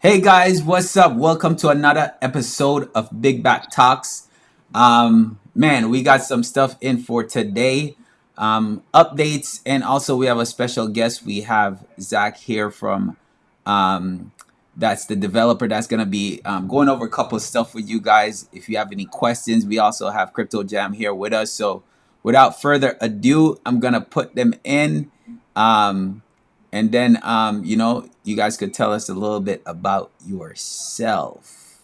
Hey guys, what's up? Welcome to another episode of Big Back Talks. Man, we got some stuff in for today. Updates, and also we have a special guest. We have Zach here from that's the developer that's gonna be going over a couple of stuff with you guys. If you have any questions, we also have Crypto Jam here with us. So without further ado, I'm gonna put them in. Um, and then, you guys could tell us a little bit about yourself.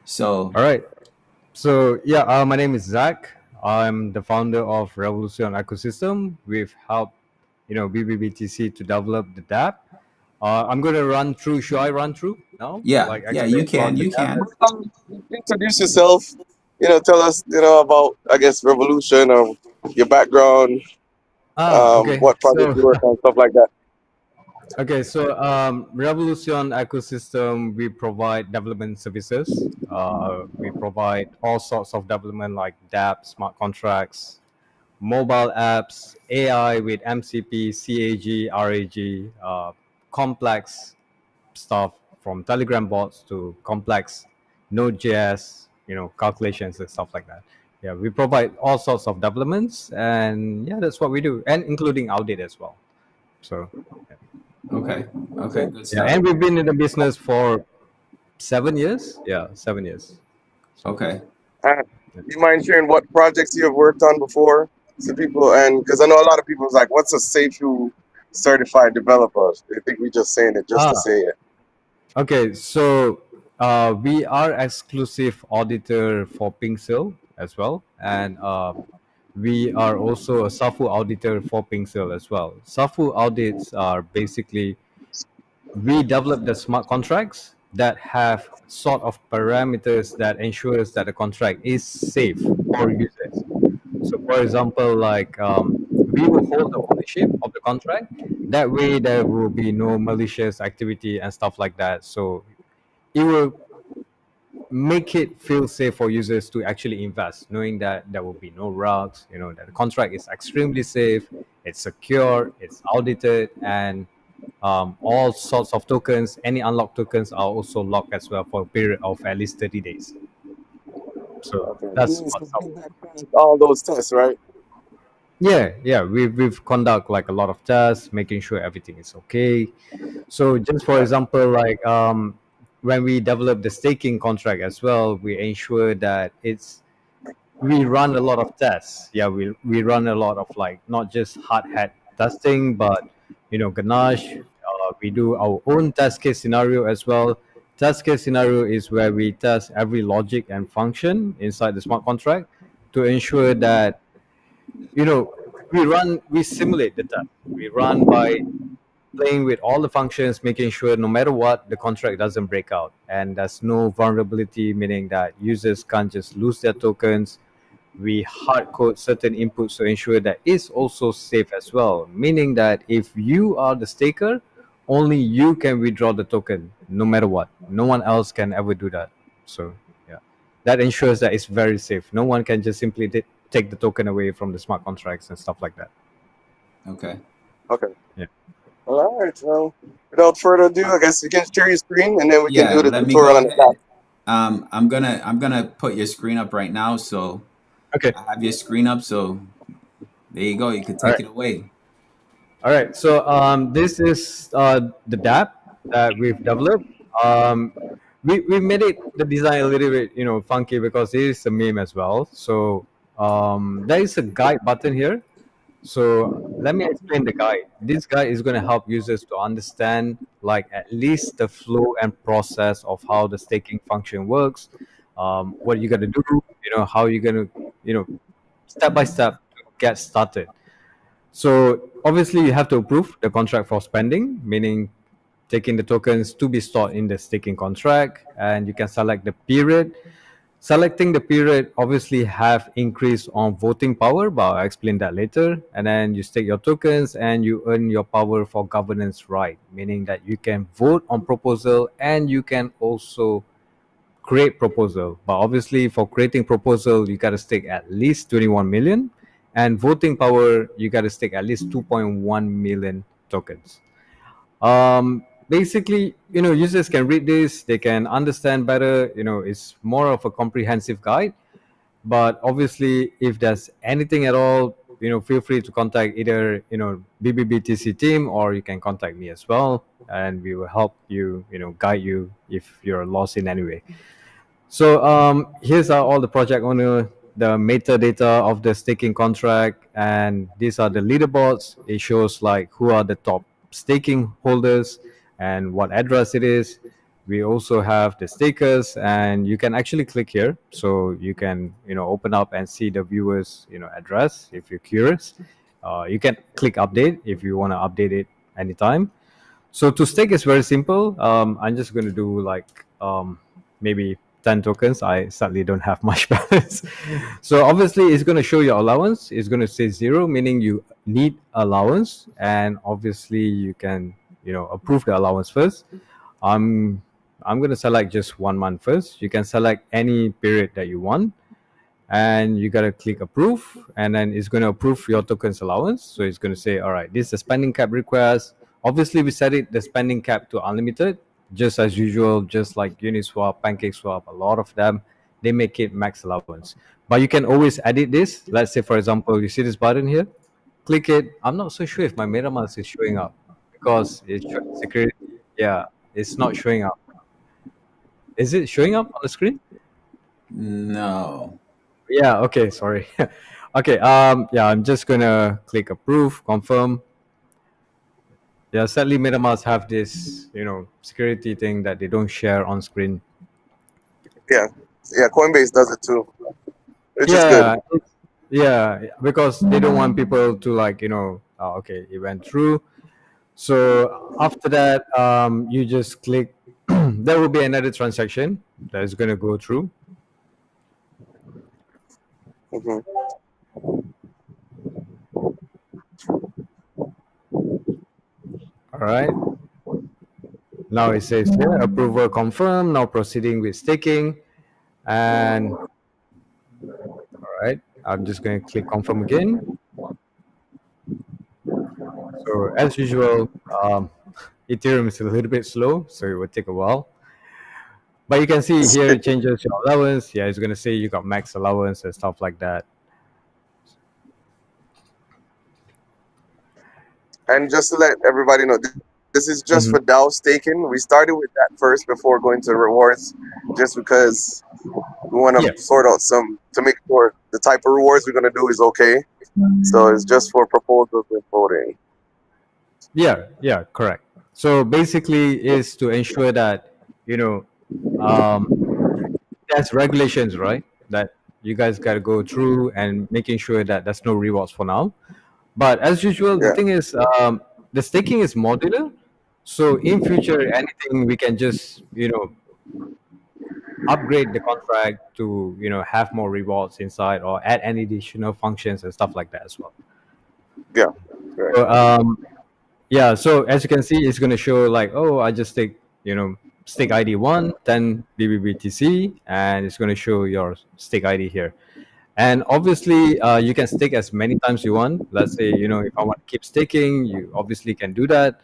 So, All right. My name is Zach. I'm the founder of Revolution Ecosystem. We've helped, BBBTC to develop the DApp. I'm going to run through. Should I run through now? yeah, Like yeah, explain you about can, the you DApp? can. Introduce yourself. Tell us, about I guess Revolution or your background, Okay. what projects you work on, stuff like that. Revolution Ecosystem, we provide development services. We provide all sorts of development like DApp, smart contracts, mobile apps, AI with MCP, CAG, RAG, complex stuff from Telegram bots to complex Node.js, calculations and stuff like that. Yeah, we provide all sorts of developments, and yeah, that's what we do, and including audit as well. So Okay, okay, Okay. good yeah, stuff. and we've been in the business for 7 years. Yeah, 7 years. So Okay. Uh, you mind sharing what projects you have worked on before to people? And because I know a lot of people is like, "What's a SafeU certified developer?" They think we just saying it just to ah, say it. okay, we are exclusive auditor for Pinksil as well, and we are also a SAFU auditor for Pinksil as well. SAFU audits are basically we develop the smart contracts that have sort of parameters that ensures that the contract is safe for users. So, for example, we will hold the ownership of the contract. That way, there will be no malicious activity and stuff like that. So, it will make it feel safe for users to actually invest, knowing that there will be no rugs, that the contract is extremely safe, it's secure, it's audited, and all sorts of tokens, any unlocked tokens are also locked as well for a period of at least 30 days. So Okay. that's Yes, what's because up. Big Mac passed all those tests, right? Yeah, we've conduct like a lot of tests, making sure everything is okay. So just for example, when we develop the staking contract as well, we ensure that we run a lot of tests. Yeah, we run a lot of like not just hard hat testing, but ganache. We do our own test case scenario as well. Test case scenario is where we test every logic and function inside the smart contract to ensure that you know we simulate the test. We run by playing with all the functions, making sure no matter what, the contract doesn't break out. And there's no vulnerability, meaning that users can't just lose their tokens. We hard code certain inputs to ensure that it's also safe as well, meaning that if you are the staker, only you can withdraw the token no matter what. No one else can ever do that. So, yeah, that ensures that it's very safe. No one can just simply take the token away from the smart contracts and stuff like that. Okay. Okay. Yeah. All right. Well, without further ado, I guess you can share your screen and then we can Yeah, do the let me go tutorial on the ahead. top. I'm gonna put your screen up right now. So Okay. I have your screen up. So there you go. You can All take right. it away. All right. This is the DApp that we've developed. We made it the design a little bit funky because it is a meme as well. So there is a guide button here. So let me explain the guide. This guide is going to help users to understand like at least the flow and process of how the staking function works. What you got to do. How you're going to step by step to get started. So obviously you have to approve the contract for spending, meaning taking the tokens to be stored in the staking contract, and you can select the period. Selecting the period obviously have increase on voting power, but I'll explain that later. And then you stake your tokens and you earn your power for governance right, meaning that you can vote on proposal and you can also create proposal. But obviously for creating proposal, you got to stake at least 21 million, and voting power, you got to stake at least 2.1 million tokens. basically, users can read this, they can understand better. It's more of a comprehensive guide. But obviously, if there's anything at all, feel free to contact either BBBTC team, or you can contact me as well, and we will help you, guide you if you're lost in any way. So here's all the project owner, the metadata of the staking contract, and these are the leaderboards. It shows like who are the top staking holders and what address it is. We also have the stakers, and you can actually click here, so you can open up and see the viewers address if you're curious. You can click update if you want to update it anytime. So to stake is very simple. I'm just going to do like maybe 10 tokens. I sadly don't have much balance. So obviously it's going to show your allowance. It's going to say 0, meaning you need allowance. And obviously you can, approve the allowance first. I'm going to select just 1 month first. You can select any period that you want. And you got to click approve, and then it's going to approve your tokens allowance. So it's going to say, all right, this is a spending cap request. Obviously we set it the spending cap to unlimited, just as usual, just like Uniswap, PancakeSwap, a lot of them, they make it max allowance. But you can always edit this. Let's say, for example, you see this button here, click it. I'm not so sure if my MetaMask is showing up because it's showing security. Yeah, it's not showing up. Is it showing up on the screen? No. Yeah, okay, sorry. Okay, yeah, I'm just gonna click approve, confirm. Yeah, sadly MetaMask have this, security thing that they don't share on screen. Yeah, Coinbase does it too, which is good. Yeah, yeah, because they don't want people to like, okay, it went through. So after that, you just click. There will be another transaction that is gonna go through. hmm All right. Now it says here, approval confirmed. Now proceeding with staking. And all right, I'm just going to click confirm again. So as usual, Ethereum is a little bit slow, so it will take a while. But you can see here it changes your allowance. Yeah, it's going to say you got max allowance and stuff like that. And just to let everybody know, this is just for DAO staking. We started with that first before going to rewards, just because we want to sort out to make sure the type of rewards we're going to do is okay. So it's just for proposals and voting. Yeah, correct. So basically is to ensure that, there's regulations, right? That you guys got to go through and making sure that there's no rewards for now. But as usual, the Yeah. thing is, the staking is modular. So in future, anything we can just, upgrade the contract to, have more rewards inside or add any additional functions and stuff like that as well. Yeah. Right. So, yeah, so as you can see, it's going to show like, oh, I just take, stake ID 1, then BBBTC, and it's going to show your stake ID here. And obviously, you can stake as many times you want. Let's say, if I want to keep staking, you obviously can do that.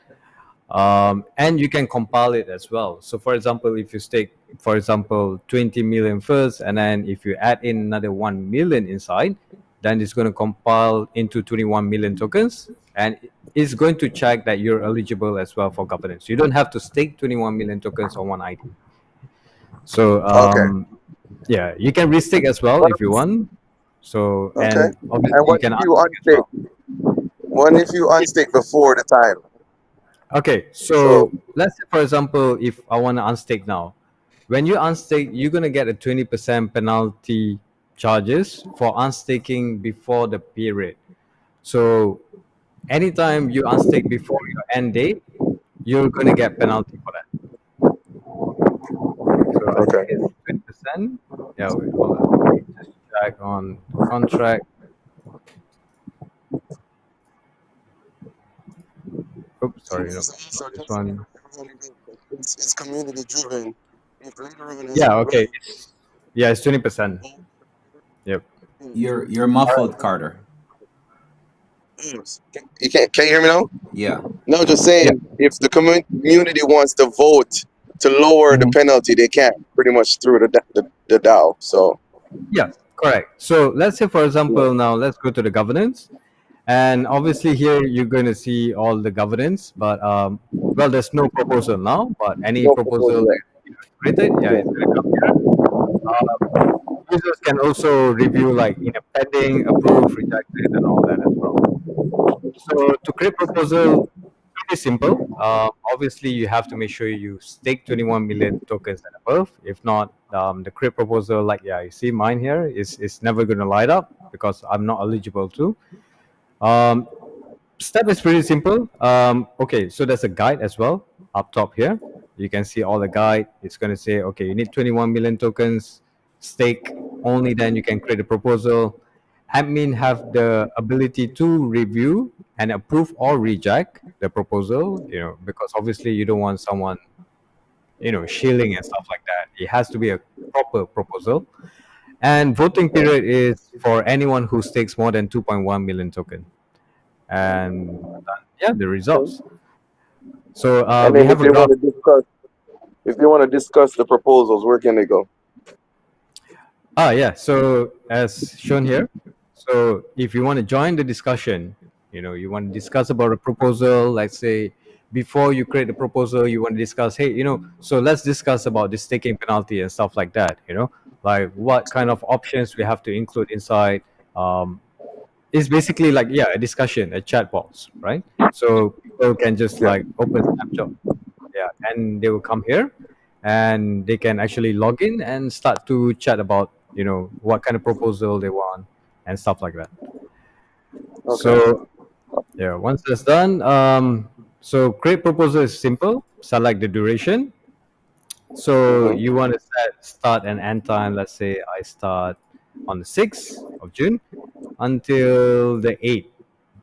And you can compile it as well. So for example, if you stake, for example, 20 million first, and then if you add in another 1 million inside, then it's going to compile into 21 million tokens. And it's going to check that you're eligible as well for governance. You don't have to stake 21 million tokens on one ID. So, Okay. yeah, you can restake as well if you want. So, Okay. and obviously And you what can if you unstake as well. unstake? What if you unstake before the time? Okay, So so let's say, for example, if I want to unstake now, when you unstake, you're going to get a 20% penalty charges for unstaking before the period. So anytime you unstake before your end date, you're going to get penalty for that. So I think okay. it's 20%. Yeah, wait, hold on. Let me just check on the contract. Oops, sorry, no, So not this just one. it's community driven. If later on as Yeah, we okay. grow, Yeah, it's 20%. Yep. You're muffled, Carter. you can't. Can you hear me now? Yeah. No, just saying, if the community wants to vote to lower the Mhm. penalty, they can pretty much through the DAO. So Yeah, correct. So let's say, for yeah, example, now let's go to the governance. And obviously here you're going to see all the governance, but well, there's no proposal now, but any no proposal proposal that there. created, yeah, it's going to come here. Uh, Users can also review like pending, approved, rejected, and all that as well. So to create proposal, pretty simple. Obviously, you have to make sure you stake 21 million tokens and above. If not, the create proposal, like yeah, you see mine here is never going to light up because I'm not eligible to. Um, Step is pretty simple. Okay, so there's a guide as well up top here. You can see all the guide. It's going to say, okay, you need 21 million tokens, stake. Only then you can create a proposal. Admin have the ability to review and approve or reject the proposal. Because obviously you don't want someone, shilling and stuff like that. It has to be a proper proposal. And voting period is for anyone who stakes more than 2.1 million token. And yeah, the results. So And we then have a graph. if they want to discuss the proposals, where can they go? Yeah. So as shown here, so if you want to join the discussion, you want to discuss about a proposal. Let's say before you create the proposal, you want to discuss, hey, so let's discuss about the staking penalty and stuff like that. Like what kind of options we have to include inside. It's basically like a discussion, a chat box, right? So people can just Yeah. like open snapshot, and they will come here, and they can actually log in and start to chat about what kind of proposal they want and stuff like that. Okay. So yeah, once that's done, so create proposal is simple. Select the duration. So Mhm. you want to set start and end time. Let's say I start on the 6th of June until the 8th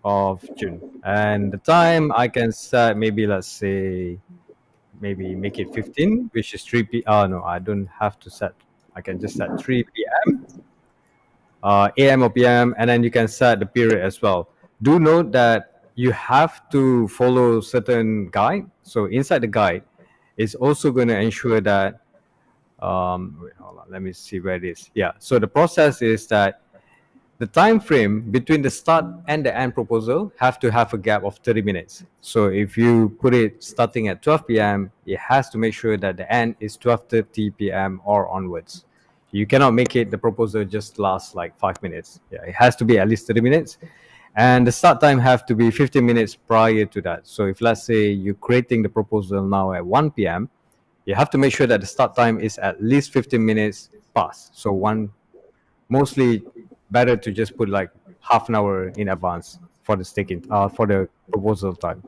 of June. And the time I can set, maybe let's say, maybe make it 15, which is 3 p. Oh, no, I don't have to set. I can just set 3 p.m., AM or PM, and then you can set the period as well. Do note that you have to follow certain guide. So inside the guide, it's also going to ensure that, wait, hold on, let me see where it is. Yeah, so the process is that the time frame between the start and the end proposal have to have a gap of 30 minutes. So if you put it starting at 12 p.m., it has to make sure that the end is 12:30 p.m. or onwards. You cannot make it the proposal just last like 5 minutes. Yeah, it has to be at least 30 minutes. And the start time have to be 15 minutes prior to that. So if let's say you're creating the proposal now at 1 p.m., you have to make sure that the start time is at least 15 minutes past. So mostly better to just put like half an hour in advance for the staking for the proposal time.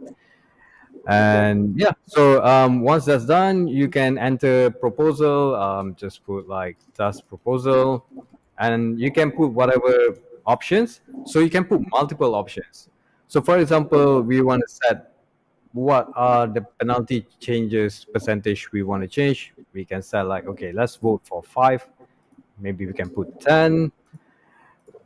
And yeah, so once that's done, you can enter proposal. Just put like task proposal, and you can put whatever options. So you can put multiple options. So for example, we want to set what are the penalty changes percentage we want to change. We can set like, okay, let's vote for 5. Maybe we can put 10.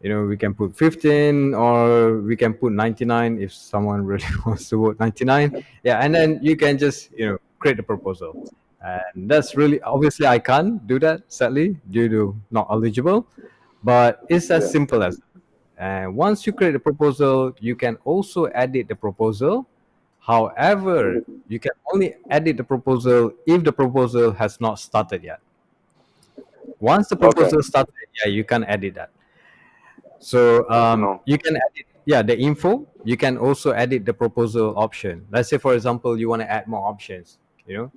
We can put 15, or we can put 99 if someone really wants to vote 99. Yeah, and then you can just create a proposal. And that's really, obviously I can't do that, sadly, due to not eligible, but it's as Yeah. simple as that. And once you create a proposal, you can also edit the proposal. However, you can only edit the proposal if the proposal has not started yet. Once the Okay. proposal started, yeah, you can edit that. So Good to know. you can edit, the info. You can also edit the proposal option. Let's say, for example, you want to add more options.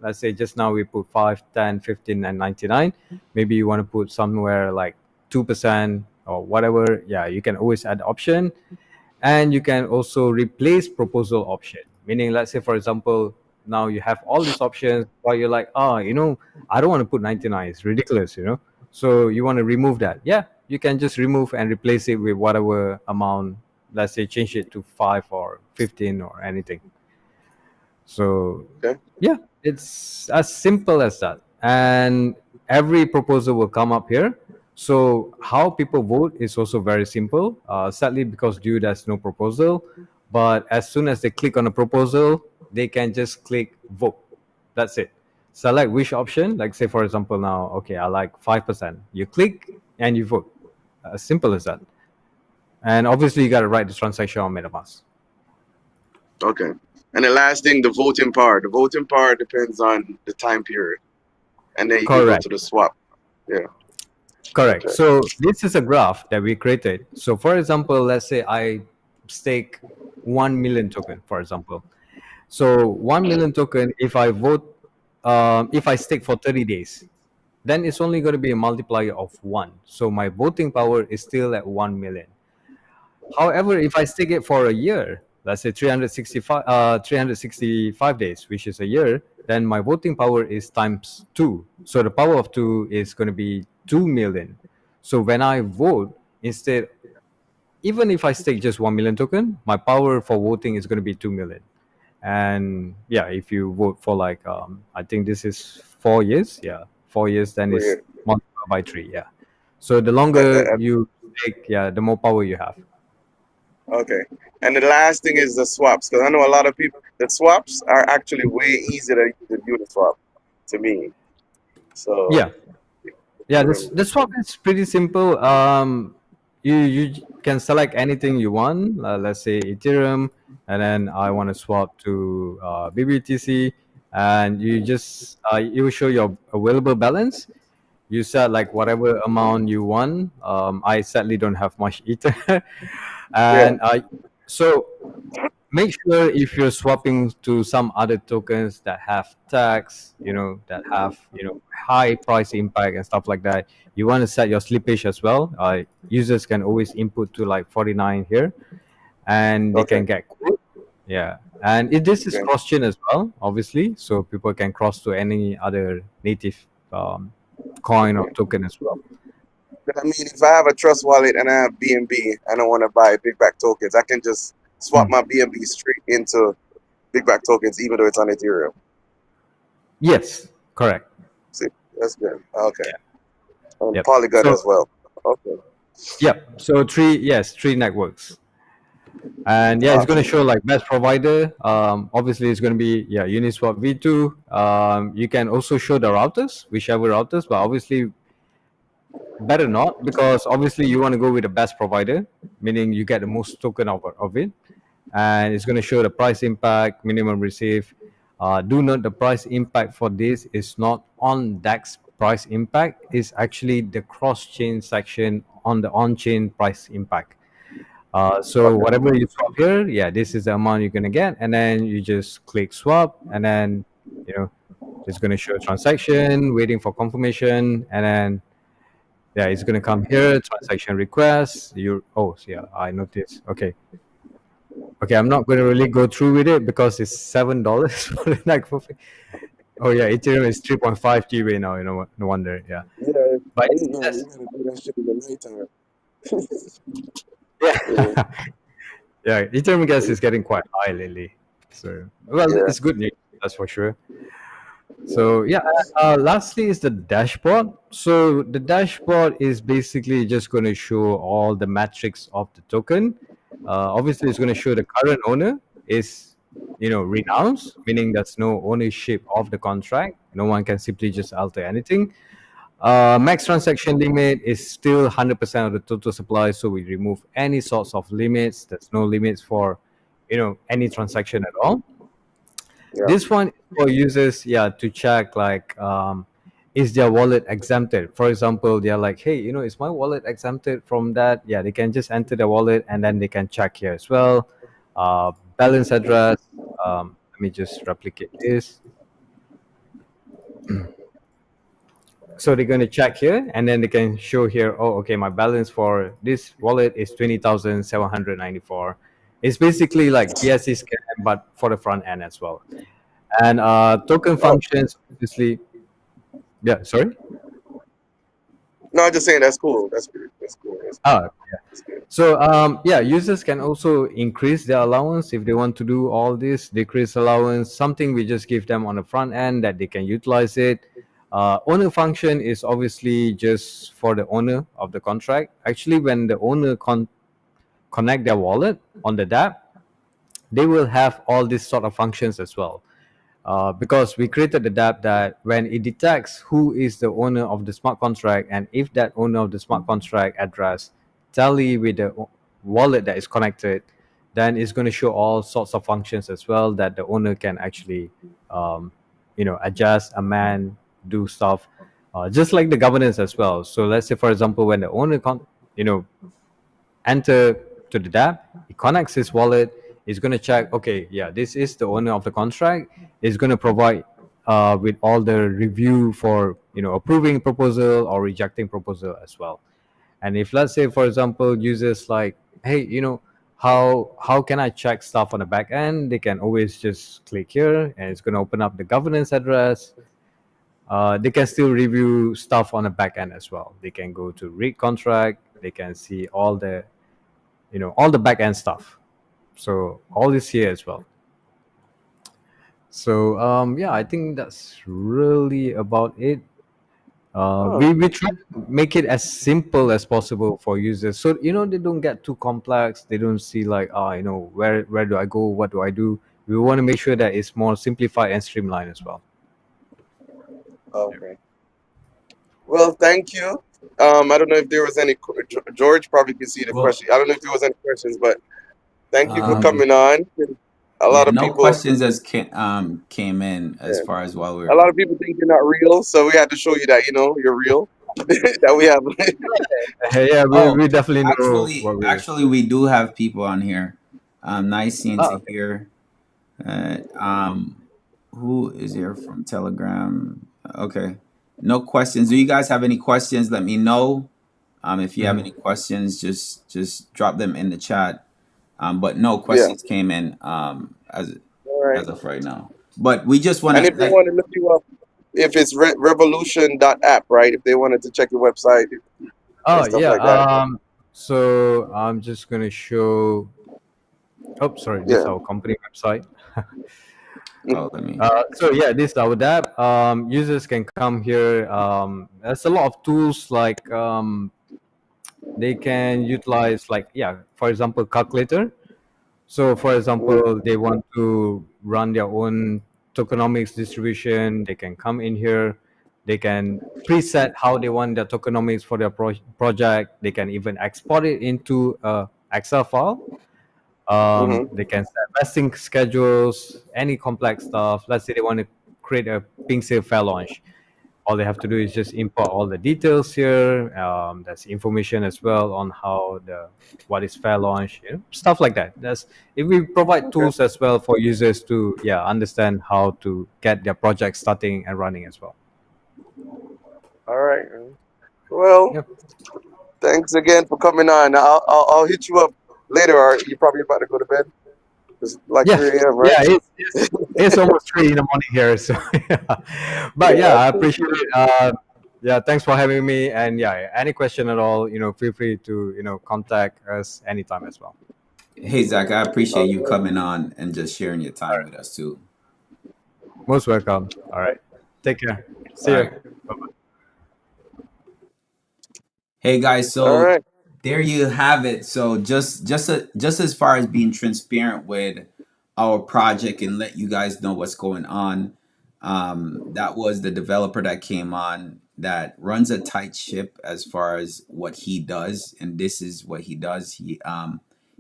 Let's say just now we put 5, 10, 15, and 99. Maybe you want to put somewhere like 2% or whatever. Yeah, you can always add option. And you can also replace proposal option. Meaning, let's say, for example, now you have all these options, but you're like, I don't want to put 99. It's ridiculous. So you want to remove that. Yeah, you can just remove and replace it with whatever amount. Let's say change it to 5 or 15 or anything. So Okay. yeah, it's as simple as that. And every proposal will come up here. So how people vote is also very simple. Sadly, because due there's no proposal, But as soon as they click on a proposal, they can just click vote. That's it. Select which option. Like say for example now, okay, I like 5%. You click and you vote. As simple as that. And obviously you got to write the transaction on MetaMask. Okay. And the last thing, the voting part. The voting part depends on the time period, and then you can go Correct. to the swap. Yeah. Correct. Okay. So this is a graph that we created. So for example, let's say I stake 1 million token, for example. So 1 million token, if I vote, if I stake for 30 days, then it's only going to be a multiplier of 1. So my voting power is still at 1 million. However, if I stake it for a year, let's say 365 days, which is a year, then my voting power is times 2. So the power of 2 is going to be 2 million. So when I vote, instead, even if I stake just 1 million token, my power for voting is going to be 2 million. And yeah, if you vote for like, I think this is 4 years. Yeah, 4 years, then it's Weird. multiplied by 3. Yeah. So the And, longer you take, yeah, the more power you have. okay. And the last thing is the swaps, because I know a lot of people. The swaps are actually way easier to Uniswap, to me. So Yeah. Yeah, the swap is pretty simple. You can select anything you want. Let's say Ethereum, and then I want to swap to BBTC, and you just you will show your available balance. You set like whatever amount you want. I sadly don't have much Ether, yeah. and so make sure if you're swapping to some other tokens that have tax, that have high price impact and stuff like that, you want to set your slippage as well. Users can always input to like 49 here, and they Okay. can get quote. Yeah, and this is Okay. cross chain as well, obviously, so people can cross to any other native coin or Okay. token as well. I mean, if I have a trust wallet and I have BNB and I want to buy big back tokens, I can just swap Hmm. my BNB straight into big back tokens, even though it's on Ethereum. Yes, correct. See, that's good. Okay. And Yep. Polygon So as well. Okay. yep. So three networks. And yeah, it's going to Awesome. show like best provider. Obviously, it's going to be Uniswap V2. You can also show the routers, whichever routers, but obviously better not, because obviously you want to go with the best provider, meaning you get the most token of it, and it's going to show the price impact, minimum receive. Do note the price impact for this is not on DEX price impact; it's actually the cross chain section on the on chain price impact. So Okay. whatever you swap here, yeah, this is the amount you're gonna get, and then you just click swap, and then it's gonna show transaction, waiting for confirmation, and then yeah, it's gonna come here, transaction request. Yeah, I noticed. Okay, I'm not gonna really go through with it because it's $7 for the next fee. Oh yeah, Ethereum is 3.5 G right now. No wonder. Yeah, Yeah, but I didn't know yes, you gotta do that shit in the nighttime. yeah, Yeah. yeah. Ethereum gas is getting quite high lately. So well, Yeah. it's good news, that's for sure. Yeah. So yeah, lastly is the dashboard. So the dashboard is basically just going to show all the metrics of the token. Obviously, it's going to show the current owner is, renounced, meaning there's no ownership of the contract. No one can simply just alter anything. Max transaction limit is still 100% of the total supply, so we remove any sorts of limits. There's no limits for, any transaction at all. Yeah. This one is for users, yeah, to check like is their wallet exempted. For example, they're like, hey, is my wallet exempted from that? Yeah, they can just enter the wallet and then they can check here as well. Balance address. Let me just replicate this. So they're going to check here and then they can show here, oh, okay, my balance for this wallet is 20,794. It's basically like BSC scan, but for the front end as well. And token Oh, functions, obviously. Yeah, sorry. no, I'm just saying that's cool. That's cool. Oh, yeah. That's good. So yeah, users can also increase their allowance if they want to do all this. Decrease allowance, something we just give them on the front end that they can utilize it. Owner function is obviously just for the owner of the contract. Actually, when the owner connect their wallet on the DApp, they will have all these sort of functions as well. Because we created the DApp that when it detects who is the owner of the smart contract, and if that owner of the smart contract address tally with the wallet that is connected, then it's going to show all sorts of functions as well that the owner can actually, adjust, amend, do stuff, just like the governance as well. So let's say, for example, when the owner enter to the DApp, it connects his wallet. It's going to check, okay, yeah, this is the owner of the contract. It's going to provide with all the review for approving proposal or rejecting proposal as well. And if, let's say, for example, users like, hey, how can I check stuff on the back end? They can always just click here, and it's going to open up the governance address. They can still review stuff on the back end as well. They can go to read contract. They can see all the back end stuff. So all this here as well. So yeah, I think that's really about it. We try to make it as simple as possible for users, so they don't get too complex. They don't see like, where do I go, what do I do. We want to make sure that it's more simplified and streamlined as well. Okay. Well, thank you. I don't know if there was any. George probably could see the Well, question. I don't know if there was any questions, but thank you for um, coming on. A yeah, lot of no people, questions came in as yeah, far as while we a were. lot of people think you're not real, so we had to show you that you're real. That we have. Yeah, we, Oh, we definitely know actually, what we're. actually, we do have people on here. Nice seeing Ah, to okay. hear. Uh, um, who is here from Telegram? Okay, no questions. Do you guys have any questions? Let me know. If you have any Mhm. questions, just drop them in the chat. But no Yeah. questions came in All right. as of right now. But we just want And to if they like. want to look you up, if it's revolution.app, right? If they wanted to check your website and Oh stuff yeah. like that. So I'm just gonna show. Oh, sorry. This is Yeah. our company website. Oh, let me. So yeah, this is our DApp. Users can come here. There's a lot of tools like they can utilize, like, yeah, for example, calculator. So for example, they want to run their own tokenomics distribution. They can come in here. They can preset how they want their tokenomics for their project. They can even export it into a Excel file. Mm-hmm. They can set vesting schedules, any complex stuff. Let's say they want to create a pink sale fair launch. All they have to do is just import all the details here. There's information as well on how what is fair launch, stuff like that. That's if we provide Okay. tools as well for users to understand how to get their project starting and running as well. All right. Well, Yep. thanks again for coming on. I'll hit you up later. Or you're probably about to go to bed. It's like Yeah, 3 a.m., right? yeah, it's almost 3 in the morning here, so yeah. But yeah, Yeah. I appreciate it. Yeah, thanks for having me. And yeah, any question at all, feel free to contact us anytime as well. Hey Zach, I appreciate you Okay. coming on and just sharing your All time right, with us too. most welcome. All right, take care. All See you. right. Hey guys, All so right. there you have it. So just as far as being transparent with our project and let you guys know what's going on. That was the developer that came on that runs a tight ship as far as what he does, and this is what he does.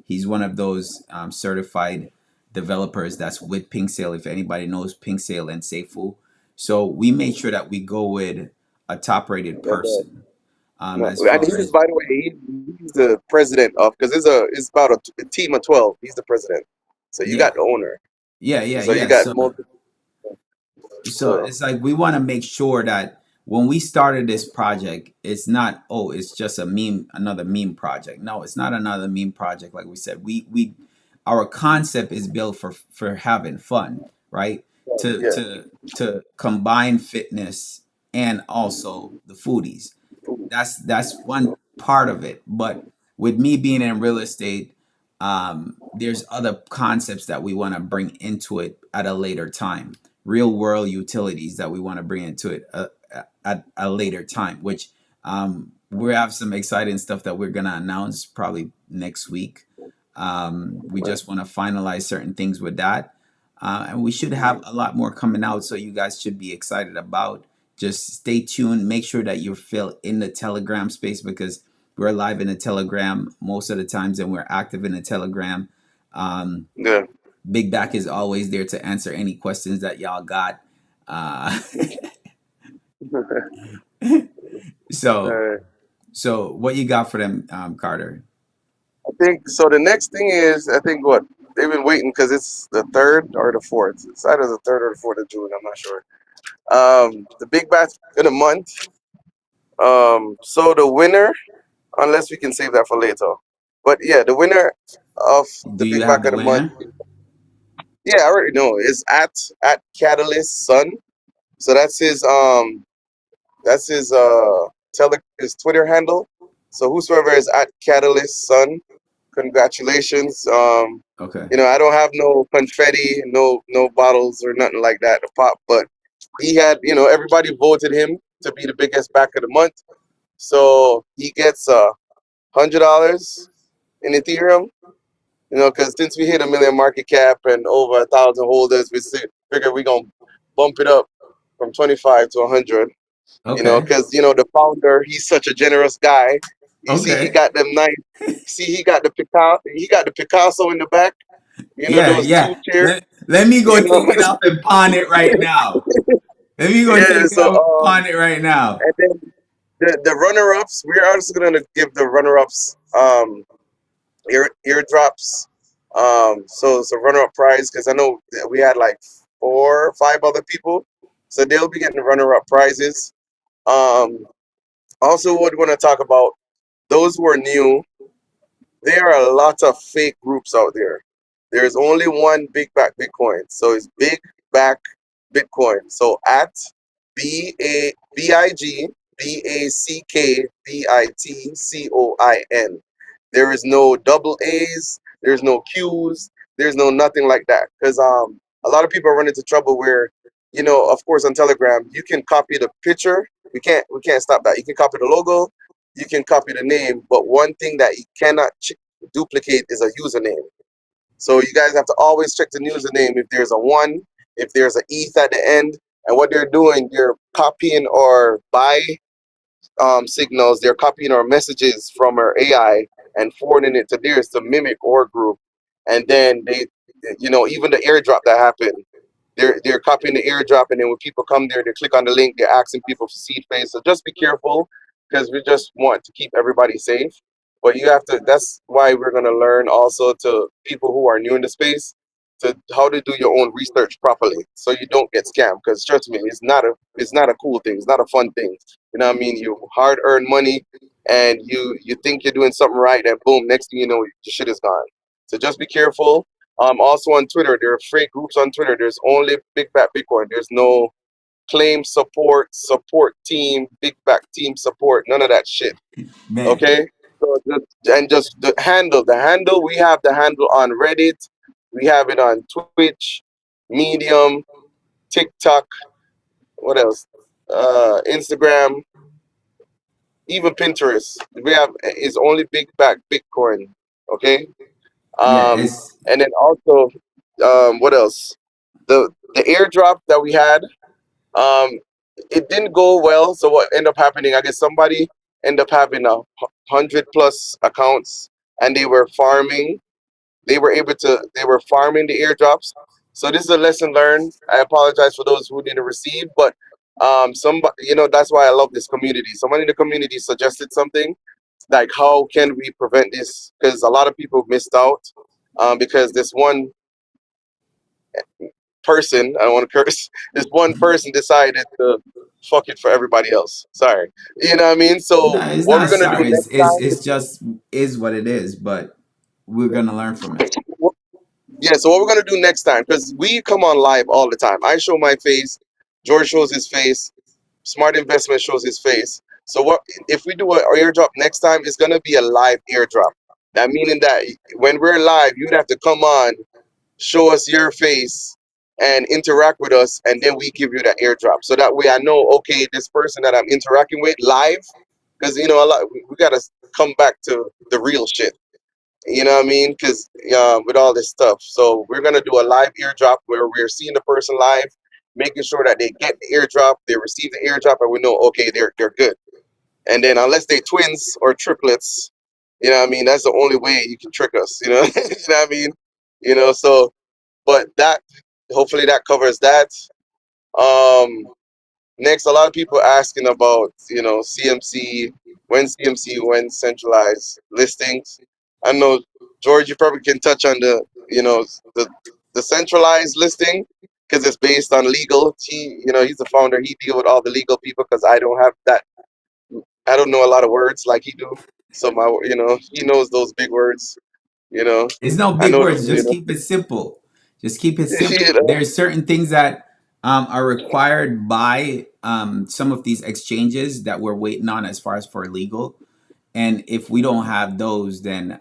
He's one of those certified developers that's with Pink Sale. If anybody knows Pink Sale and Safefu, so we made sure that we go with a top rated Yeah, but, person no, as and far he's, as. by the way, he's the president of, because it's about a team of 12. He's the president. So you Yeah, got the owner. yeah, yeah, So you yeah. got So multiple. So it's like we want to make sure that when we started this project, it's not, oh, it's just a meme, another meme project. No, it's not another meme project. Like we said, we our concept is built for having fun, right? To yeah. to to combine fitness and also the foodies. That's one part of it. But with me being in real estate, there's other concepts that we want to bring into it at a later time. Real world utilities that we want to bring into it at a later time. Which we have some exciting stuff that we're gonna announce probably next week. We just want to finalize certain things with that. And we should have a lot more coming out, so you guys should be excited about. Just stay tuned. Make sure that you're still in the Telegram space, because we're live in the Telegram most of the times and we're active in the Telegram. Um, Yeah. Big Back is always there to answer any questions that y'all got. Uh, so, Uh, so what you got for them, Carter? I think so. The next thing is, I think what they've been waiting because it's the 3rd or the 4th. It's either the 3rd or the 4th of June. I'm not sure. The big bat's in a month. So the winner, unless we can save that for later. But yeah, the winner of Do the you big have back the of the month. winner? Yeah, I already know. Is at Catalyst Sun. So that's his his Twitter handle. So whosoever is at Catalyst Sun, congratulations. Okay. I don't have no confetti, no bottles or nothing like that to pop, but he had, everybody voted him to be the biggest back of the month. So he gets $100 in Ethereum. Because since we hit 1 million market cap and over 1,000 holders, figure we gonna bump it up from 25 to 100. Okay. Because the founder, he's such a generous guy. You see, he Okay. got them nice. See, he got the Picasso. He got the Picasso in the back. Yeah, Those yeah. two chairs. Let me go You know, take it off and pawn it right now. Let me go yeah. take it So, off and pawn it right now. and then the runner-ups, we're also gonna give the runner-ups eardrops. So runner-up prize, because I know that we had like 4 or 5 other people, so they'll be getting the runner-up prizes. Um, Also, what we want to talk about, those who are new, there are a lot of fake groups out there. There's only one Big Back Bitcoin. So it's Big Back Bitcoin. So at BACKBITCOIN. There is no double A's, there's no Q's, there's no nothing like that. Because a lot of people run into trouble where, of course on Telegram, you can copy the picture. We can't stop that. You can copy the logo, you can copy the name, but one thing that you cannot duplicate is a username. So you guys have to always check the username. If there's a 1, if there's an ETH at the end, and what they're doing, they're copying or buy signals, they're copying our messages from our AI and forwarding it to theirs to mimic our group. And then even the airdrop that happened, they're copying the airdrop, and then when people come there, they click on the link, they're asking people for seed phase. So just be careful, because we just want to keep everybody safe. But you have to. That's why we're gonna learn also to people who are new in the space to how to do your own research properly, so you don't get scammed. Because trust me, it's not a cool thing. It's not a fun thing. You know what I mean? You hard earned money, and you think you're doing something right, and boom, next thing you know, your shit is gone. So just be careful. Also on Twitter, there are fake groups on Twitter. There's only Big Back Bitcoin. There's no claim support team, Big Back team support, none of that shit. Man. Okay? So just the handle. The handle, we have the handle on Reddit. We have it on Twitch, Medium, TikTok, what else? Instagram, even Pinterest. We have is only Big Back Bitcoin. Okay? Yeah, Um it's and then also what else? The airdrop that we had, um it didn't go well. So what ended up happening, I guess somebody ended up having 100+ accounts, and they were farming the airdrops. So this is a lesson learned. I apologize for those who didn't receive, but somebody, that's why I love this community. Somebody in the community suggested something like, how can we prevent this? Because a lot of people missed out, because this one person, I don't want to curse, this one person decided to fuck it for everybody else. Sorry. You know what I mean? no, So it's what not we're gonna do sorry. next It's just is what it is. But we're gonna learn from it. time. Yeah, so what we're gonna do next time, because we come on live all the time. I show my face, George shows his face, Smart Investment shows his face. So what if we do an airdrop next time? It's gonna be a live airdrop. That meaning that when we're live, you'd have to come on, show us your face, and interact with us, and then we give you that airdrop. So that way I know, okay, this person that I'm interacting with live, because a lot we gotta come back to the real shit. You know what I mean? Because with all this stuff, so we're gonna do a live airdrop where we're seeing the person live, making sure that they get the airdrop, they receive the airdrop, and we know okay they're good. And then unless they twins or triplets, you know what I mean? That's the only way you can trick us. You know, you know what I mean? So but that hopefully that covers that. Um, Next, a lot of people asking about CMC, when centralized listings. I know George, you probably can touch on you know the the centralized listing because it's based on legal. He's the founder. He deal with all the legal people because I don't have that. I don't know a lot of words like he do. So he knows those big words. You know, It's no I big know the words. Just keep it simple. Just keep it simple. you know There's certain things that are required by some of these exchanges that we're waiting on as far as for legal. And if we don't have those, then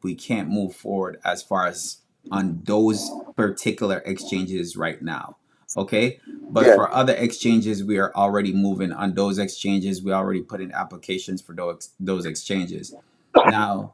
we can't move forward as far as on those particular exchanges right now. Okay. But yeah. for other exchanges, we are already moving on those exchanges. We already put in applications for those exchanges. Now,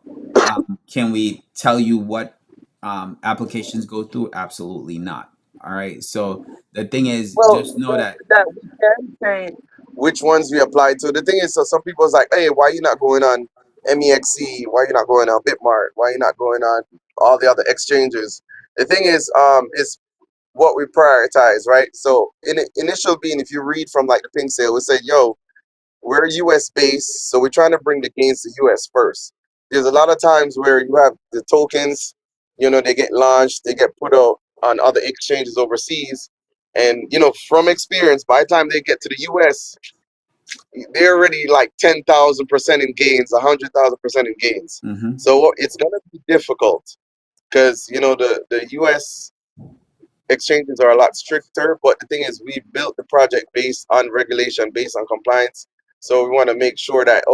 can we tell you what applications go through? Absolutely not. All right. So the thing is, Well, just know that. that we can say which ones we apply to. The thing is, so some people's like, hey, why you not going on MEXC? Why you not going on Bitmart? Why you not going on all the other exchanges? The thing is what we prioritize, right? So in the initial being, if you read from like the pink sale, we say, yo, we're US based, so we're trying to bring the gains to US first. There's a lot of times where you have the tokens, they get launched, they get put out on other exchanges overseas. And from experience, by the time they get to the US, they're already like 10,000% in gains, 100,000% in gains. Mhm. So it's gonna be difficult because the US exchanges are a lot stricter. But the thing is, we built the project based on regulation, based on compliance. So we want to make sure that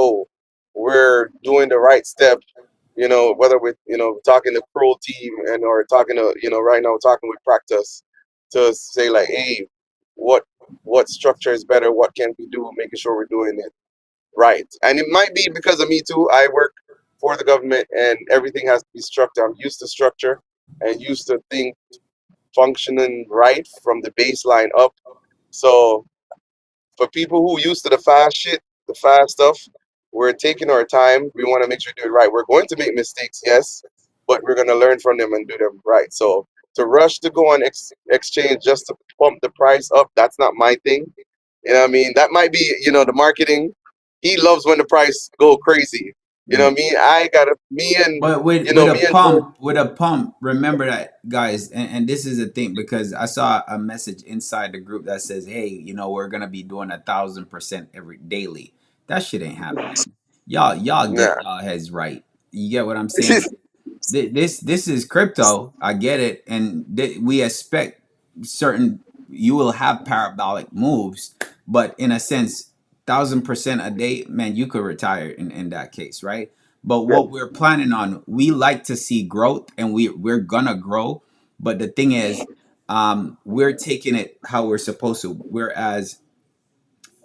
we're doing the right step. Whether we're talking to pro team and or talking to right now we're talking with practice to say like, hey, what what structure is better? What can we do? Making sure we're doing it right. And it might be because of me too. I work for the government and everything has to be structured. I'm used to structure and used to things functioning right from the baseline up. So for people who used to the fast shit, the fast stuff, we're taking our time. We want to make sure we do it right. We're going to make mistakes, yes, but we're going to learn from them and do them right. So to rush to go on exchange just to pump the price up, that's not my thing. You know what I mean? That might be, the marketing. He loves when the price go crazy. You know what I mean? I got to, But me and George. with a pump, remember that, guys, and this is a thing because I saw a message inside the group that says, "Hey, we're gonna be doing 1,000% every daily." That shit ain't happening. Y'all get Nah. y'all heads right. You get what I'm saying? This is crypto. I get it, and we expect certain. You will have parabolic moves, but in a sense, 1,000% a day, man, you could retire in that case, right? But Yeah. what we're planning on, we like to see growth, and we're gonna grow. But the thing is, we're taking it how we're supposed to. Whereas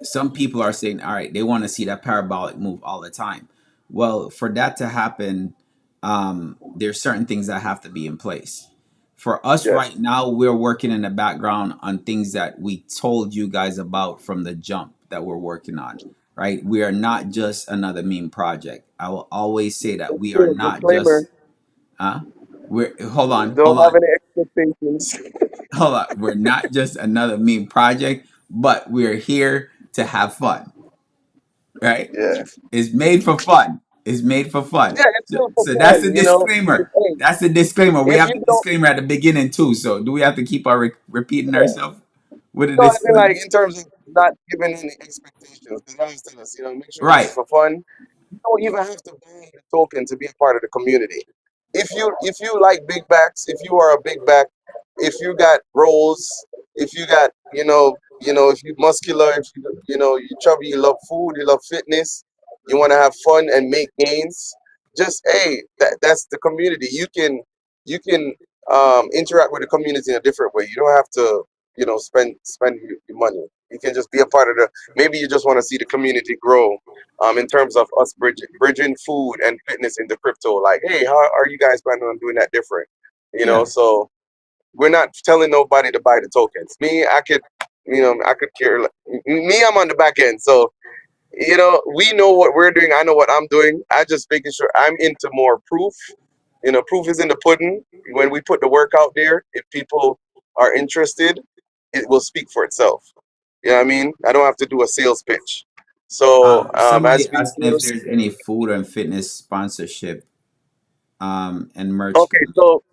some people are saying, all right, they want to see that parabolic move all the time. Well, for that to happen, there's certain things that have to be in place. For us right Yes. now, we're working in the background on things that we told you guys about from the jump that we're working on. Right? We are not just another meme project. I will always say that we are not Disclaimer. just. Uh, we're hold on, Don't hold have on, any expectations. hold on. We're not just another meme project, but we're here to have fun, right? Yeah. It's made for fun. It's made for fun. Yeah, it's So, still for so that's the fun, disclaimer. Hey, That's the disclaimer. We if have you the don't, disclaimer at the beginning too. So do we have to keep our repeating yeah. ourselves with a No, I mean disclaimer? like in terms of not giving any expectations. Because I always tell us, make sure this is Right. for fun. You don't even have to buy the token to be a part of the community. If you like big backs, if you are a big back, if you got rolls, if you got if you muscular, if you chubby, you love food, you love fitness, you want to have fun and make gains. Just hey, that's the community. You can interact with the community in a different way. You don't have to spend your money. You can just be a part of the. Maybe you just want to see the community grow, in terms of us bridging food and fitness into crypto. Like, hey, how are you guys planning on doing that different? Yeah. So we're not telling nobody to buy the tokens. Me, I could, I could care. Me, I'm on the back end, so we know what we're doing. I know what I'm doing. I just making sure I'm into more proof. Proof is in the pudding. When we put the work out there, if people are interested, it will speak for itself. You know what I mean? I don't have to do a sales pitch. So Somebody as we asking if there's any food and fitness sponsorship and merch. okay, so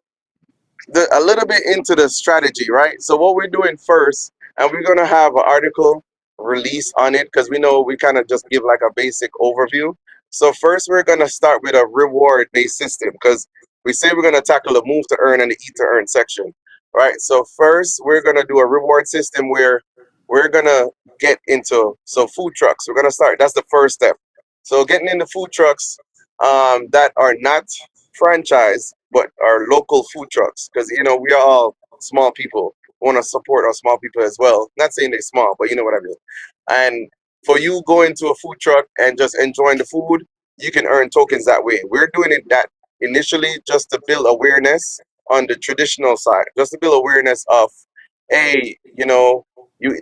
a little bit into the strategy, right? So what we're doing first, and we're gonna have an article release on it because we know we kind of just give like a basic overview. So first, we're gonna start with a reward-based system because we say we're gonna tackle the move to earn and the eat to earn section, right? So first, we're gonna do a reward system where we're gonna get into food trucks. We're gonna start. That's the first step. So getting into food trucks that are not franchise, but our local food trucks, because we are all small people. Want to support our small people as well. Not saying they're small, but you know what I mean. And for you going to a food truck and just enjoying the food, you can earn tokens that way. We're doing it that initially just to build awareness on the traditional side, just to build awareness of, hey,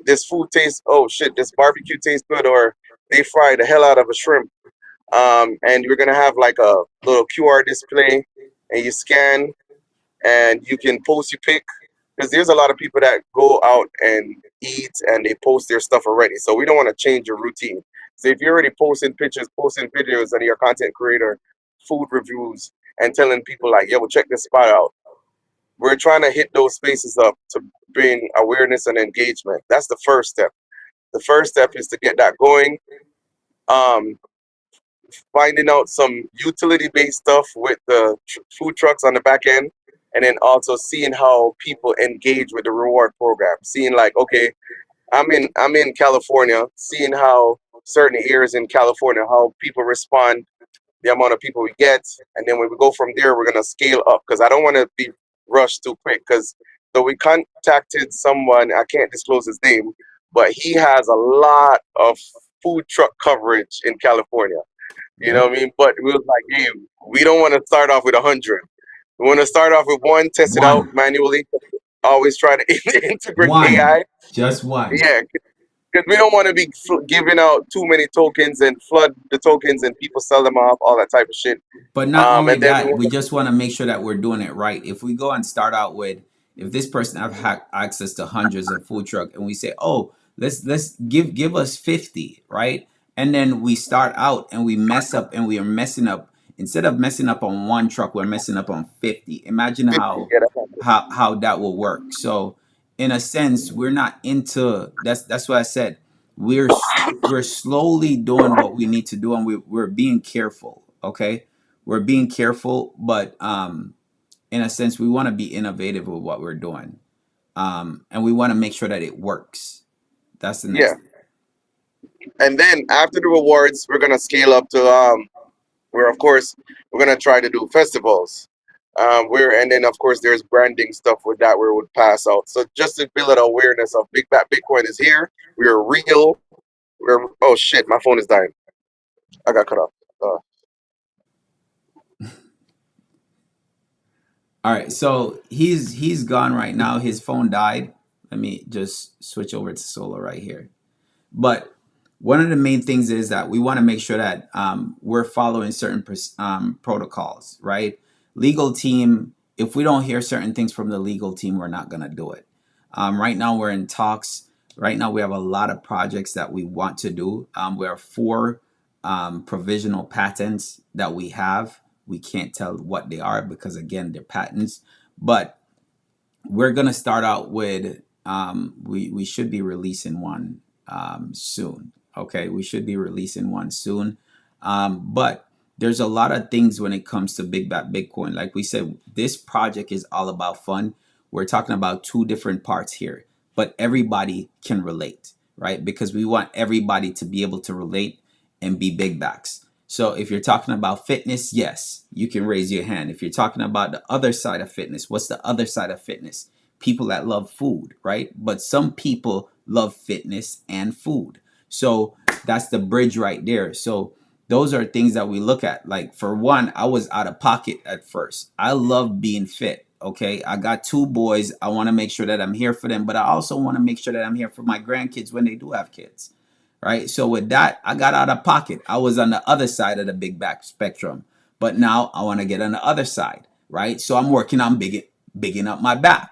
this food tastes, oh shit, this barbecue tastes good, or they fry the hell out of a shrimp, and you're gonna have like a little QR display, and you scan, and you can post your pic, because there's a lot of people that go out and eat and they post their stuff already. So we don't want to change your routine. So if you're already posting pictures, posting videos, and you're a content creator, food reviews, and telling people like, yo, check this spot out. We're trying to hit those spaces up to bring awareness and engagement. That's the first step. The first step is to get that going. Um, Finding out some utility based stuff with the food trucks on the back end, and then also seeing how people engage with the reward program, seeing like, okay, I'm in California, seeing how certain areas in California, how people respond, the amount of people we get, and then when we go from there, we're going to scale up, because I don't want to be rushed too quick, because though we contacted someone, I can't disclose his name, but he has a lot of food truck coverage in California. You know Okay. what I mean? But we was like, hey, we don't want to start off with 100. We want to start off with one, test it out One. manually. Always try to integrate One. AI. Just one. Yeah, because we don't want to be giving out too many tokens and flood the tokens and people sell them off, all that type of shit. But not only And then we that, want we just want to make sure that we're doing it right. If we go and start out with, if this person have access to hundreds of food truck, and we say, oh, let's give us 50, right? And then we start out and we mess up and we are messing up. Instead of messing up on one truck, we're messing up on 50. Imagine 50. how Yeah, that's how that will work. So in a sense, we're not into that's what I said. We're slowly doing what we need to do, and we're being careful. Okay, we're being careful, but in a sense, we want to be innovative with what we're doing, and we want to make sure that it works. That's the yeah. next. And then after the rewards, we're gonna scale up to where of course we're gonna try to do festivals. Where and then of course there's branding stuff with that where it would pass out. So just to build an awareness of Big Bat Bitcoin is here. We're real. We're oh shit, my phone is dying. I got cut off. Uh, All right, so he's gone right now. His phone died. Let me just switch over to Solar right here. But one of the main things is that we want to make sure that we're following certain protocols, right? Legal team, if we don't hear certain things from the legal team, we're not going to do it. Right now, we're in talks. Right now, we have a lot of projects that we want to do. We have 4 provisional patents that we have. We can't tell what they are because, again, they're patents. But we're gonna start out with we should be releasing one soon. Okay, we should be releasing one soon. But there's a lot of things when it comes to Big Bat Bitcoin. Like we said, this project is all about fun. We're talking about 2 different parts here, but everybody can relate, right? Because we want everybody to be able to relate and be big backs. So if you're talking about fitness, yes, you can raise your hand. If you're talking about the other side of fitness, what's the other side of fitness? People that love food, right? But some people love fitness and food. So that's the bridge right there. So those are things that we look at. Like for one, I was out of pocket at first. I love being fit. Okay. I got two boys. I want to make sure that I'm here for them, but I also want to make sure that I'm here for my grandkids when they do have kids. Right. So with that, I got out of pocket. I was on the other side of the big back spectrum, but now I want to get on the other side. Right. So I'm working on bigging up my back,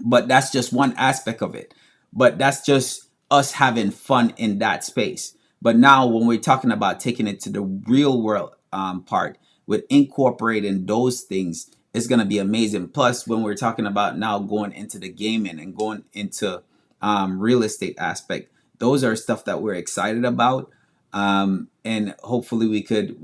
but that's just one aspect of it. But that's just us having fun in that space. But now when we're talking about taking it to the real world part with incorporating those things, it's going to be amazing. Plus when we're talking about now going into the gaming and going into real estate aspect, those are stuff that we're excited about. And hopefully we could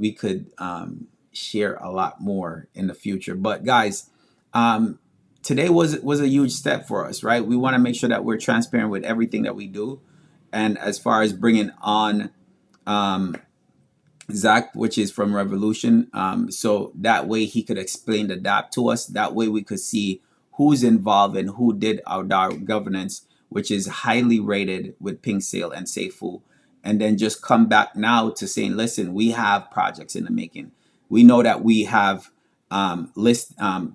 share a lot more in the future. But guys, um, today was a huge step for us, right? We want to make sure that we're transparent with everything that we do, and as far as bringing on um, Zach, which is from Revolution. So that way he could explain the DApp to us. That way we could see who's involved and who did our DAO governance, which is highly rated with Pink Sale and Seifu. And then just come back now to saying, listen, we have projects in the making. We know that we have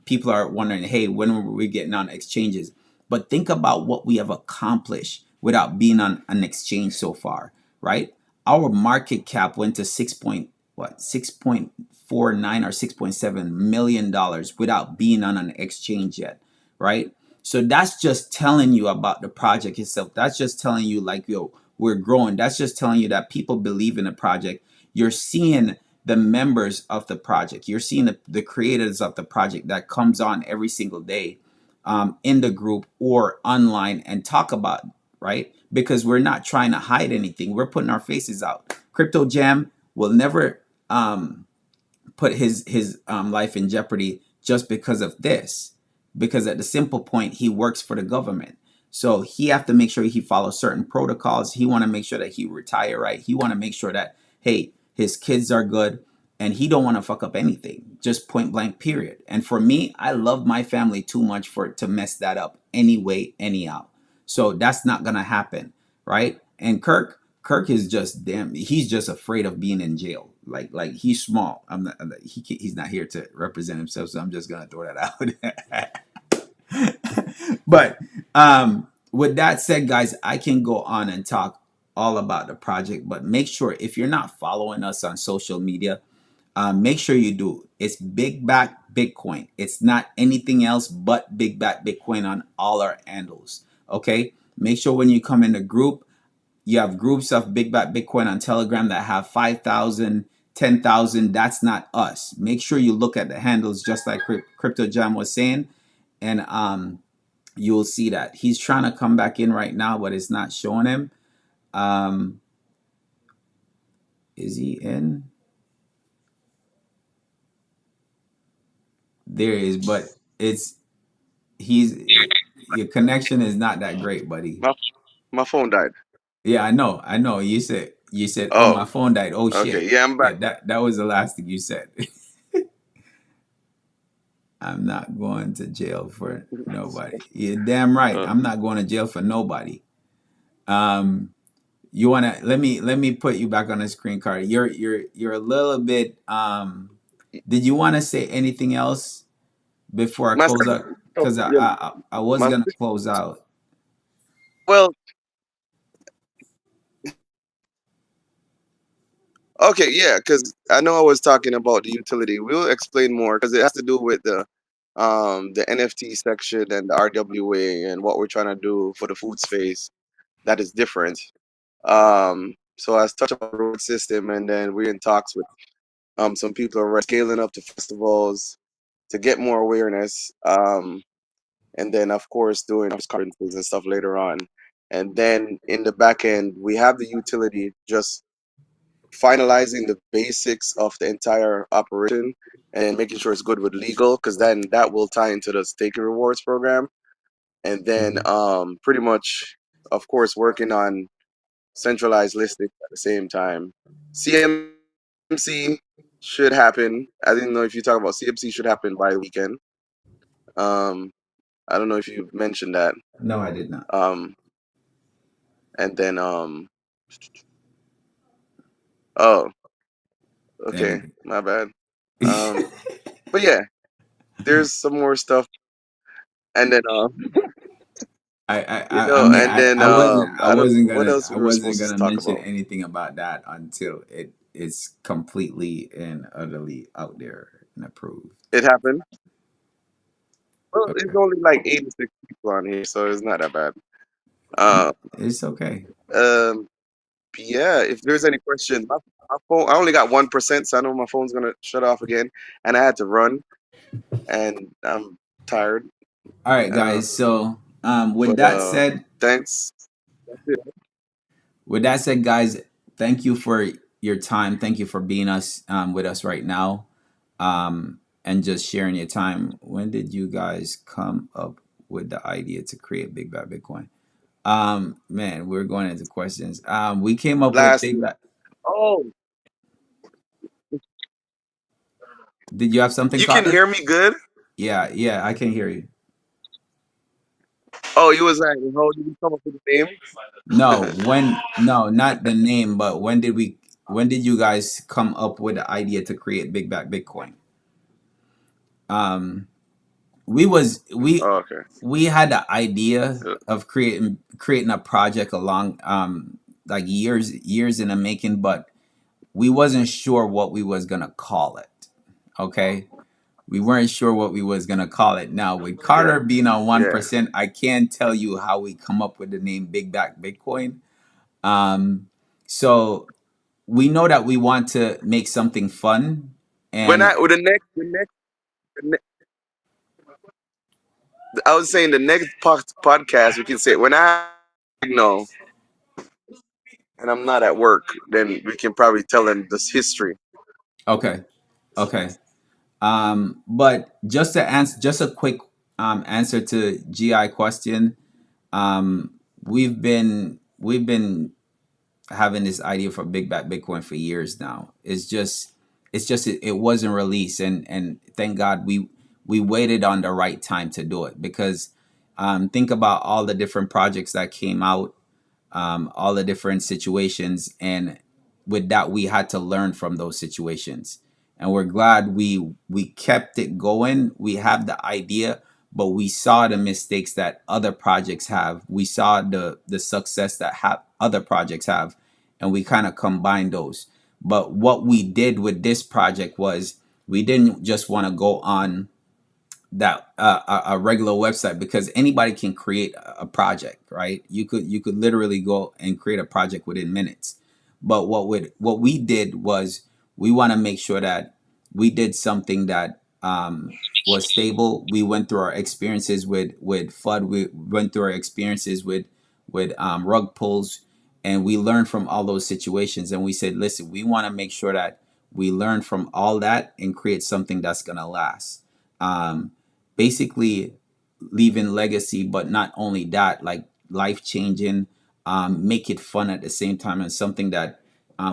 people are wondering, hey, when were we getting on exchanges? But think about what we have accomplished without being on an exchange so far, right? Our market cap went to 6.49 or 6.7 million dollars without being on an exchange yet, right? So that's just telling you about the project itself. That's just telling you like, yo, we're growing. That's just telling you that people believe in the project. You're seeing the members of the project. You're seeing the creators of the project that comes on every single day in the group or online and talk about, right? Because we're not trying to hide anything. We're putting our faces out. Crypto Jam will never put his life in jeopardy just because of this. Because at the simple point, he works for the government. So he have to make sure he follows certain protocols. He want to make sure that he retire right. He want to make sure that, hey, his kids are good, and he don't want to fuck up anything. Just point blank, period. And for me, I love my family too much for it to mess that up anyway, anyhow. So that's not gonna happen, right? And Kirk is just damn. He's just afraid of being in jail. Like he's small. He's not here to represent himself. So I'm just gonna throw that out. But with that said, guys, I can go on and talk all about the project. But make sure if you're not following us on social media, make sure you do. It's Big Back Bitcoin. It's not anything else but Big Back Bitcoin on all our handles. Okay. Make sure when you come in the group, you have groups of Big Back Bitcoin on Telegram that have 5,000, 10,000. That's not us. Make sure you look at the handles, just like Crypto Jam was saying, and you'll see that he's trying to come back in right now, but it's not showing him. Um, is he in? There he is, but he's your connection is not that great, buddy. My my phone died. Yeah, I know. You said, oh, Oh, my phone died. Oh okay. shit. Yeah, I'm Yeah, back. that was the last thing you said. I'm not going to jail for nobody. You're damn right. Uh, I'm not going to jail for nobody. Um, you wanna let me put you back on the screen card. You're a little bit. Did you want to say anything else before I my close out? oh, Because yeah, I was my gonna close out. well, okay, yeah, because I know I was talking about the utility. We'll explain more because it has to do with the NFT section and the RWA and what we're trying to do for the food space that is different. So I was touching about the reward system, and then we're in talks with some people are scaling up to festivals to get more awareness. And then of course doing conferences and stuff later on. And then in the back end, we have the utility just finalizing the basics of the entire operation and making sure it's good with legal, because then that will tie into the staking rewards program. And then Mhm. pretty much, of course, working on centralized listings at the same time. CMC should happen. I didn't know if you talk about CMC should happen by the weekend. Um, I don't know if you mentioned that. No, I did not. Um, and then oh, okay, And my bad. But yeah, there's some more stuff, and then I mean and then I I don't wasn't what gonna else we were supposed to talk mention about. anything about that until it is completely and utterly out there and approved. It happened. Well, it's Okay, only like 86 people on here, so it's not that bad. Uh, it's okay. um, yeah, if there's any questions, my phone, I only got 1%, so I know my phone's gonna shut off again, and I had to run, and I'm tired. All right, Uh, guys. So but thanks. That's it. with that said, guys, thank you for your time. Thank you for being us with us right now, and just sharing your time. When did you guys come up with the idea to create Big Bad Bitcoin? Man, we're going into questions. We came up with Last Big week. Bad. Oh, Did you have something, you can Carter? hear me good? Yeah, yeah, I can hear you. Oh, you was like, how did you come up with the name? No, not the name, but when did you guys come up with the idea to create Big Bad Bitcoin? Um, we was Oh, okay. we had the idea Uh, of creating a project along like years in the making, but we wasn't sure what we was gonna call it. Okay, we weren't sure what we was gonna call it. Now with Yeah, Carter being on one yeah. percent, I can tell you how we come up with the name Big Back Bitcoin. Um, so we know that we want to make something fun, When and with the next, I was saying the next podcast, we can say when I know and I'm not at work, then we can probably tell them this history. okay, okay. But just to answer, just a quick answer to GI question. Um, we've been having this idea for Big Back Bitcoin for years now. It wasn't released, and thank God we waited on the right time to do it because think about all the different projects that came out, all the different situations, and with that we had to learn from those situations, and we're glad we kept it going. We have the idea, but we saw the mistakes that other projects have. We saw the success that other projects have, and we kind of combined those. But what we did with this project was we didn't just want to go on that a regular website because anybody can create a project, right? You could literally go and create a project within minutes. But what we did was we want to make sure that we did something that was stable. We went through our experiences with FUD. We went through our experiences with rug pulls, and we learned from all those situations. And we said, listen, we want to make sure that we learn from all that and create something that's gonna last. Um, Basically leaving legacy, but not only that, like life changing, make it fun at the same time, and something that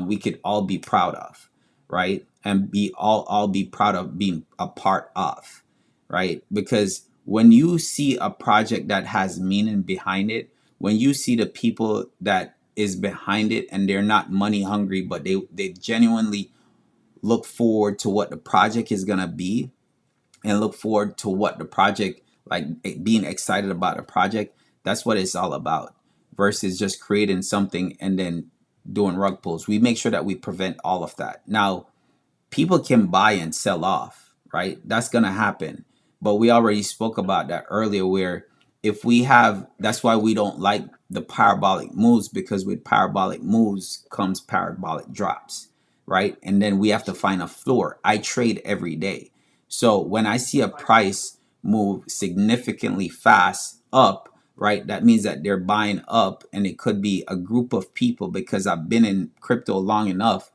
we could all be proud of, right? And be all be proud of being a part of, right? Because when you see a project that has meaning behind it, when you see the people that is behind it and they're not money hungry, but they genuinely look forward to what the project is gonna be and look forward to what the project, like being excited about a project, that's what it's all about, versus just creating something and then doing rug pulls. We make sure that we prevent all of that. Now people can buy and sell off, right? That's going to happen. But we already spoke about that earlier, where if we have, that's why we don't like the parabolic moves, because with parabolic moves comes parabolic drops, right? And then we have to find a floor. I trade every day. So when I see a price move significantly fast up, right, that means that they're buying up, and it could be a group of people because I've been in crypto long enough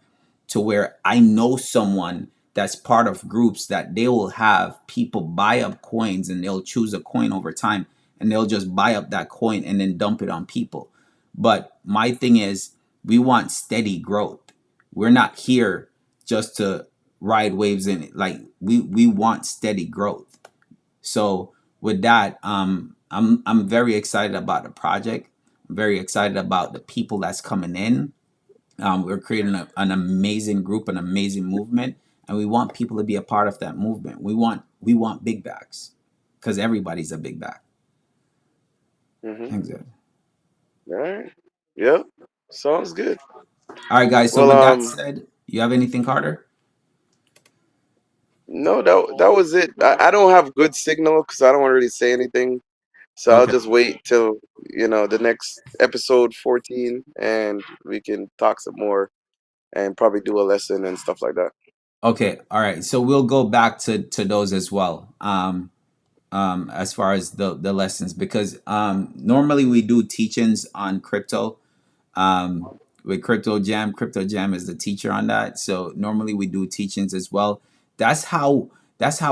to where I know someone that's part of groups that they will have people buy up coins, and they'll choose a coin over time, and they'll just buy up that coin and then dump it on people. But my thing is, we want steady growth. We're not here just to ride waves in it. Like we want steady growth. So with that, I'm very excited about the project. very excited about the people that's coming in. We're creating an amazing group, an amazing movement, and we want people to be a part of that movement. We want big bags because everybody's a big bag. Mm-hmm. Exactly. All right. Yep. Sounds good. All right, guys. So Well, with that said, you have anything, Carter? no, that was it. I don't have good signal because I don't want to really say anything. So I'll Okay. just wait till the next episode 14, and we can talk some more and probably do a lesson and stuff like that. Okay. All right. So we'll go back to those as well. As far as the lessons, because normally we do teachings on crypto, um, with Crypto Jam is the teacher on that. So normally we do teachings as well. That's how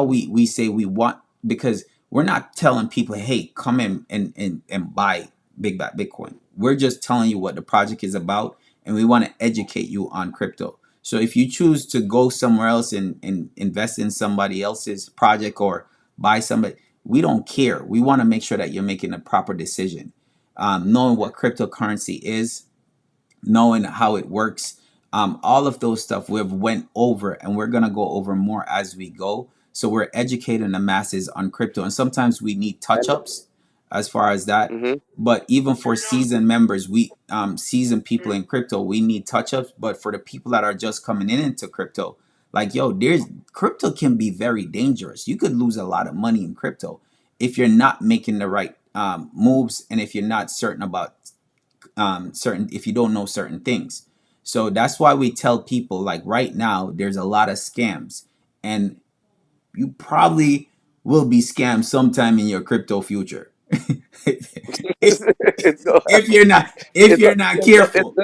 we say we want, because we're not telling people, hey, come in and buy Big Bat Bitcoin. We're just telling you what the project is about, and we want to educate you on crypto. So if you choose to go somewhere else and invest in somebody else's project or buy somebody, we don't care. We want to make sure that you're making a proper decision, knowing what cryptocurrency is, knowing how it works, all of those stuff we've went over, and we're gonna go over more as we go. So we're educating the masses on crypto, and sometimes we need touch And ups as far as that. hmm But even for seasoned members, we seasoned people in crypto, we need touch ups. But for the people that are just coming in into crypto, like yo, there's crypto can be very dangerous. You could lose a lot of money in crypto if you're not making the right moves, and if you're not certain about certain, if you don't know certain things. So that's why we tell people, like right now there's a lot of scams, and you probably will be scammed sometime in your crypto future. if, it's no, if you're not careful,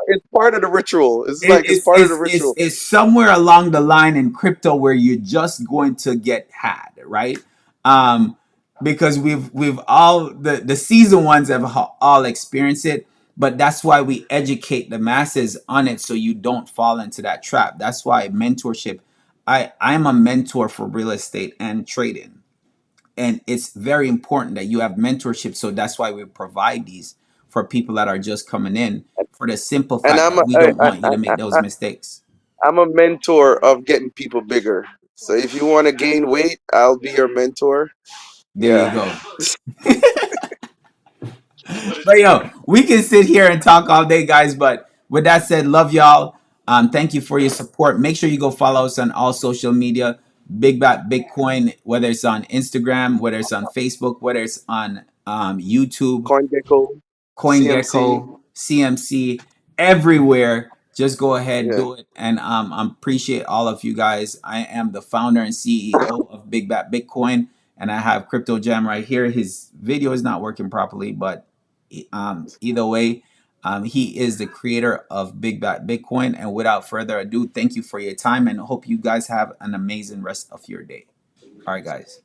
it's part of the ritual. It's it, like it's it's, part of the it's it's ritual. it's somewhere along the line in crypto where you're just going to get had, right? um because we've all, the seasoned ones have all experienced it, but that's why we educate the masses on it so you don't fall into that trap. That's why mentorship, I'm a mentor for real estate and trading, and it's very important that you have mentorship. So that's why we provide these for people that are just coming in, for the simple And fact that we don't want you to make those mistakes. I'm a mentor of getting people bigger. So if you want to gain weight, I'll be your mentor. There you Yeah. go. But yo, we can sit here and talk all day, guys. But with that said, love y'all. Thank you for your support. Make sure you go follow us on all social media. Big Bat Bitcoin, whether it's on Instagram, whether it's on Facebook, whether it's on YouTube, CoinGecko, CMC. CoinGecko, CMC, everywhere. Just go ahead, Yeah. do it. And I appreciate all of you guys. I am the founder and CEO of Big Bat Bitcoin, and I have Crypto Jam right here. His video is not working properly, but either way, he is the creator of Big Bat Bitcoin. And without further ado, thank you for your time, and hope you guys have an amazing rest of your day. All right, guys.